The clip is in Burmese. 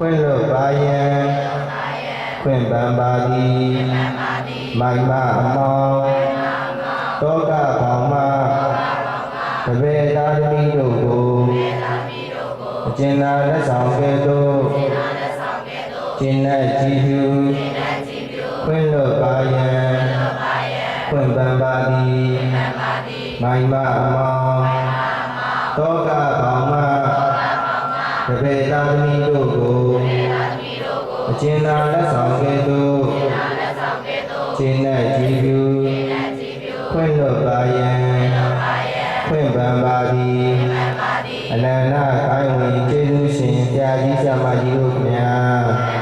ခွင့်လွတ်ပါယံခွင့်ပန်ပါသည်မိုင်မအမောင်တောကပေါင်မတပည့်သားသမီးတို့ကိုအကျဉ်းသာလက်ဆောင်ကဲ့သို့ကျင့်တဲ့ကြည်ဖြူခွင့်လွတ်ပါယံခွင့်ပန်ပါသည်မိုင်မအမောင်တောကပေါင်မတပည့်သားသမီးတို့ကိုအကျဉ်းသာလက်ဆောင်ကဲ့သို့ကျင့်တဲ့ကြည်ဖြူခွင့်လွတ်ပါယံခွင့်ပန်ပါသည်အနန္တခိုင်ဝင်ကျေးဇူးရှင်ဆရာကြီးဆရာမကြီးတို့ခင်ဗျာ